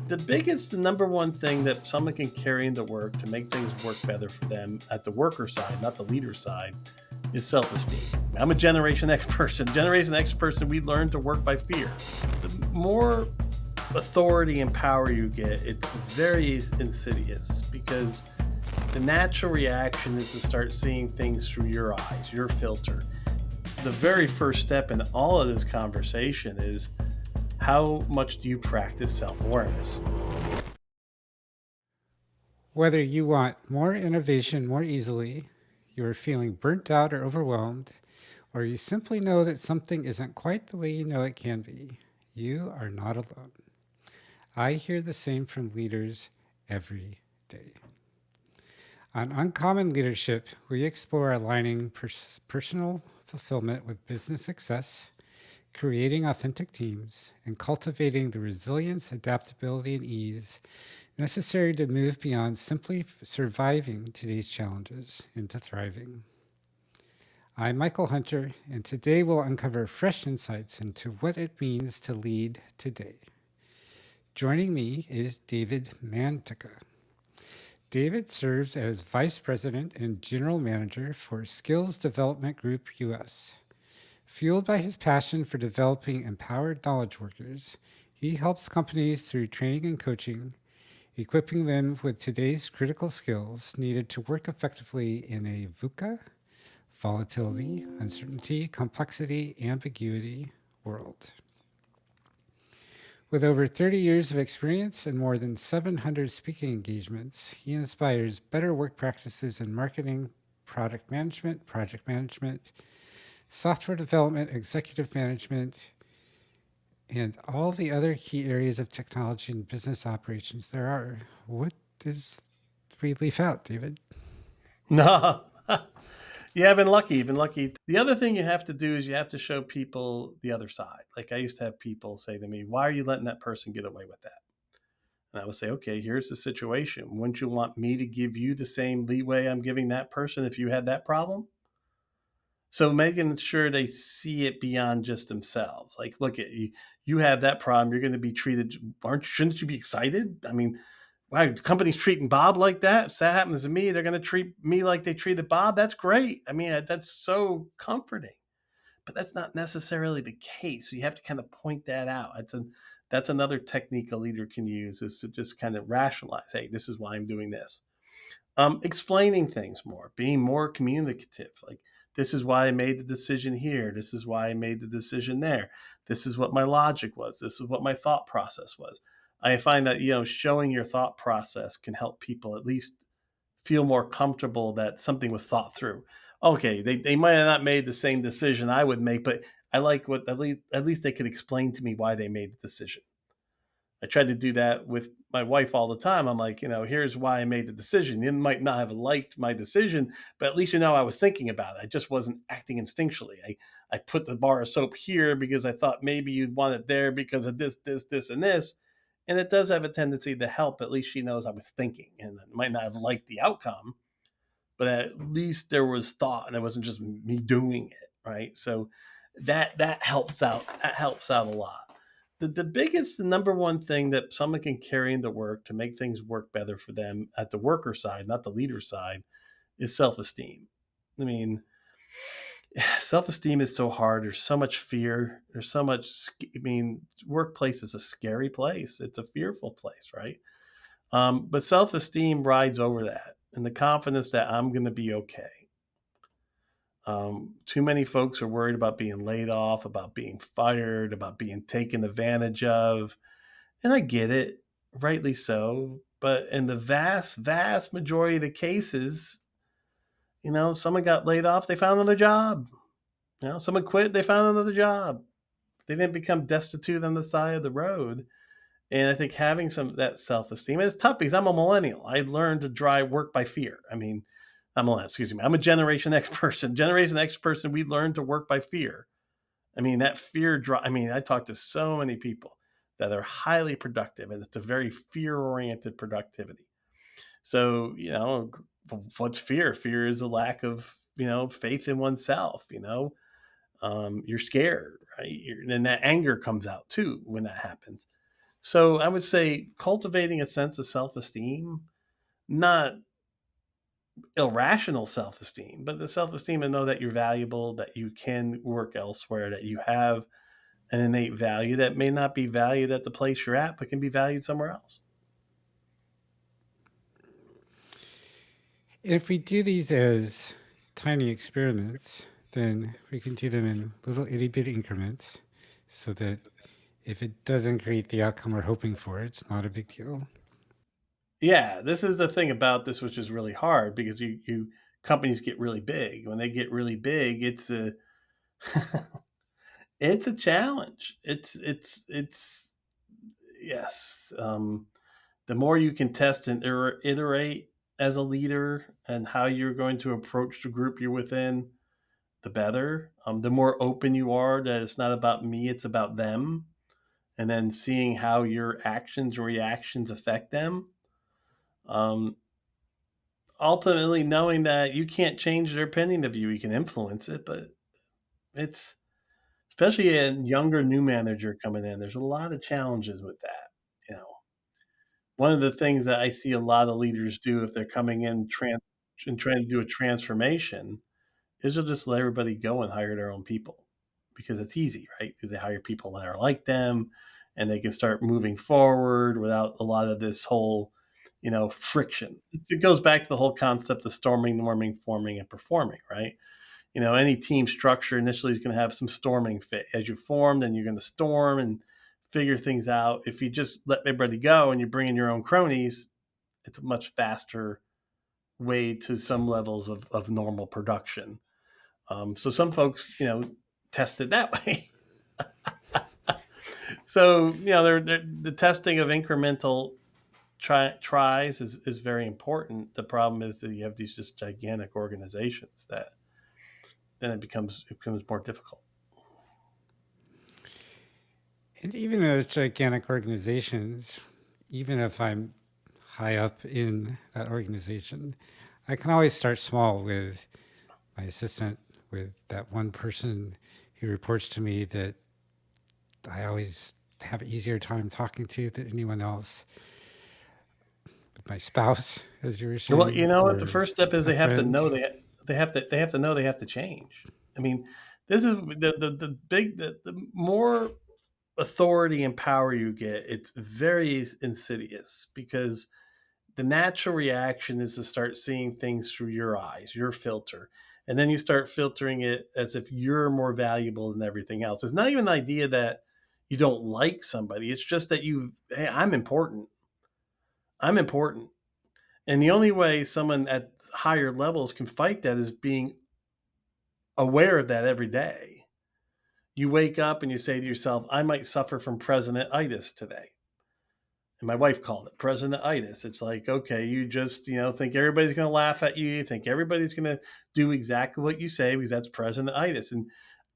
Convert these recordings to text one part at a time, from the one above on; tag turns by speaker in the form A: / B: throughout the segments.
A: The biggest, the number one thing that someone can carry into work to make things work better for them at the worker side, not the leader side, is self-esteem. I'm a Generation X person. Generation X person, we learn to work by fear. The more authority and power you get, it's very insidious because the natural reaction is to start seeing things through your eyes, your filter. The very first step in all of this conversation is, how much do you practice self-awareness?
B: Whether you want more innovation more easily, you are feeling burnt out or overwhelmed, or you simply know that something isn't quite the way you know it can be, you are not alone. I hear the same from leaders every day. On Uncommon Leadership, we explore aligning personal fulfillment with business success, creating authentic teams, and cultivating the resilience, adaptability, and ease necessary to move beyond simply surviving today's challenges into thriving. I'm Michael Hunter, and today we'll uncover fresh insights into what it means to lead today. Joining me is David Mantica. David serves as Vice President and General Manager for Skills Development Group US. Fueled by his passion for developing empowered knowledge workers, he helps companies through training and coaching, equipping them with today's critical skills needed to work effectively in a VUCA, volatility, uncertainty, complexity, ambiguity world. With over 30 years of experience and more than 700 speaking engagements, he inspires better work practices in marketing, product management, project management, software development, executive management, and all the other key areas of technology and business operations there are. What does we leave out, David?
A: No. Yeah, I've been lucky. You've been lucky. The other thing you have to do is you have to show people the other side. Like I used to have people say to me, why are you letting that person get away with that? And I would say, okay, here's the situation. Wouldn't you want me to give you the same leeway I'm giving that person if you had that problem? So making sure they see it beyond just themselves. Like, look at you, you have that problem. You're going to be treated. Shouldn't you be excited? I mean, wow, the company's treating Bob like that. If that happens to me, they're going to treat me like they treated Bob. That's great. I mean, that's so comforting. But that's not necessarily the case. So you have to kind of point that out. That's another technique a leader can use, is to just kind of rationalize, hey, this is why I'm doing this. Explaining things more, being more communicative. Like, this is why I made the decision here. This is why I made the decision there. This is what my logic was. This is what my thought process was. I find that, showing your thought process can help people at least feel more comfortable that something was thought through. Okay, they might have not made the same decision I would make, but I like what at least they could explain to me why they made the decision. I tried to do that with my wife all the time. I'm like, here's why I made the decision. You might not have liked my decision, but at least I was thinking about it. I just wasn't acting instinctually. I put the bar of soap here because I thought maybe you'd want it there because of this, and this. And it does have a tendency to help. At least she knows I was thinking, and I might not have liked the outcome, but at least there was thought and it wasn't just me doing it. Right. So that helps out. That helps out a lot. The biggest, the number one thing that someone can carry into work to make things work better for them at the worker side, not the leader side, is self-esteem. I mean, self-esteem is so hard. There's so much fear. There's so much, workplace is a scary place. It's a fearful place, right? But self-esteem rides over that, and the confidence that I'm going to be okay. Too many folks are worried about being laid off, about being fired, about being taken advantage of. And I get it, rightly so. But in the vast, vast majority of the cases, someone got laid off, they found another job. Someone quit, they found another job. They didn't become destitute on the side of the road. And I think having some of that self-esteem, and it's tough because I'm a millennial. I learned to drive work by fear. I'm a Generation X person. Generation X person, we learned to work by fear. That fear I talk to so many people that are highly productive, and it's a very fear-oriented productivity. So, what's fear? Fear is a lack of, faith in oneself. You're scared, right? And that anger comes out too when that happens. So I would say cultivating a sense of self esteem, not irrational self esteem, but the self esteem to know that you're valuable, that you can work elsewhere, that you have an innate value that may not be valued at the place you're at, but can be valued somewhere else.
B: If we do these as tiny experiments, then we can do them in little itty bitty increments so that if it doesn't create the outcome we're hoping for, it's not a big deal.
A: Yeah, this is the thing about this, which is really hard because you companies get really big. When they get really big, it's a it's a challenge. It's yes. The more you can test and iterate as a leader and how you're going to approach the group you're within, the better. The more open you are that it's not about me, it's about them, and then seeing how your actions or reactions affect them. Um, Ultimately, knowing that you can't change their opinion of you, you can influence it, but it's especially a younger new manager coming in. There's a lot of challenges with that. You know, one of the things that I see a lot of leaders do if they're coming in and trying to do a transformation is they'll just let everybody go and hire their own people because it's easy, right? Because they hire people that are like them and they can start moving forward without a lot of this whole, friction. It goes back to the whole concept of storming, norming, forming, and performing, right? Any team structure initially is going to have some storming fit as you form, then you're going to storm and figure things out. If you just let everybody go and you bring in your own cronies, it's a much faster way to some levels of normal production. So some folks, test it that way. So the testing of incremental tries is very important. The problem is that you have these just gigantic organizations that then it becomes more difficult.
B: And even those gigantic organizations, even if I'm high up in that organization, I can always start small with my assistant, with that one person who reports to me that I always have an easier time talking to than anyone else. With my spouse, as you were
A: Well, you
B: saying,
A: know what? The
B: or
A: first step is
B: a
A: they have to
B: friend.
A: know they have to know they have to change. I mean, this is the more authority and power you get, it's very insidious because the natural reaction is to start seeing things through your eyes, your filter. And then you start filtering it as if you're more valuable than everything else. It's not even the idea that you don't like somebody. It's just that hey, I'm important. I'm important. And the only way someone at higher levels can fight that is being aware of that every day. You wake up and you say to yourself, I might suffer from president-itis today. And my wife called it president-itis. It's like, okay, you just, think everybody's going to laugh at you. You think everybody's going to do exactly what you say because that's president-itis. And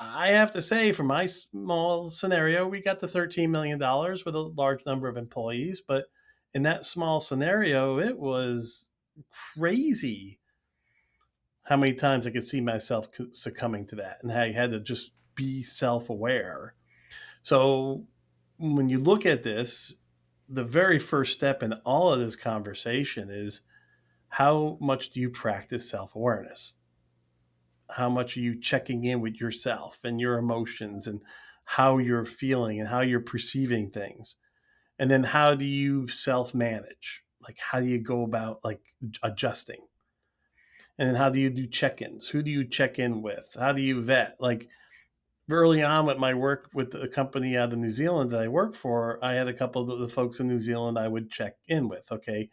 A: I have to say, for my small scenario, we got the $13 million with a large number of employees. But in that small scenario, it was crazy how many times I could see myself succumbing to that and how you had to just be self aware. So when you look at this, the very first step in all of this conversation is how much do you practice self awareness? How much are you checking in with yourself and your emotions and how you're feeling and how you're perceiving things? And then how do you self manage? Like, how do you go about like adjusting? And then how do you do check ins? Who do you check in with? How do you vet? Like, early on with my work with the company out of New Zealand that I worked for, I had a couple of the folks in New Zealand I would check in with. Okay,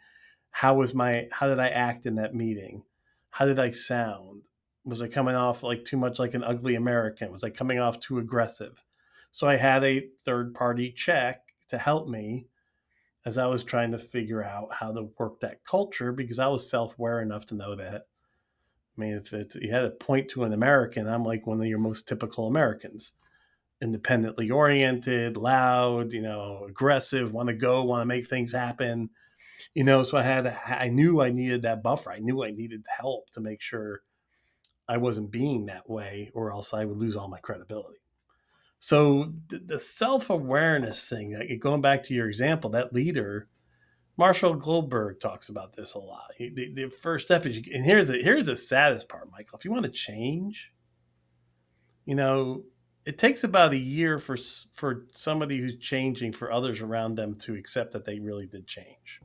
A: how did I act in that meeting? How did I sound? Was I coming off like too much like an ugly American? Was I coming off too aggressive? So I had a third party check to help me as I was trying to figure out how to work that culture because I was self aware enough to know that. I mean, if you had to point to an American, I'm like one of your most typical Americans, independently oriented, loud, aggressive, want to make things happen. So I knew I needed that buffer. I knew I needed help to make sure I wasn't being that way, or else I would lose all my credibility. So the self-awareness thing, like going back to your example, that leader, Marshall Goldberg talks about this a lot. The first step is, and here's the saddest part, Michael. If you want to change, you know, it takes about a year for somebody who's changing for others around them to accept that they really did change.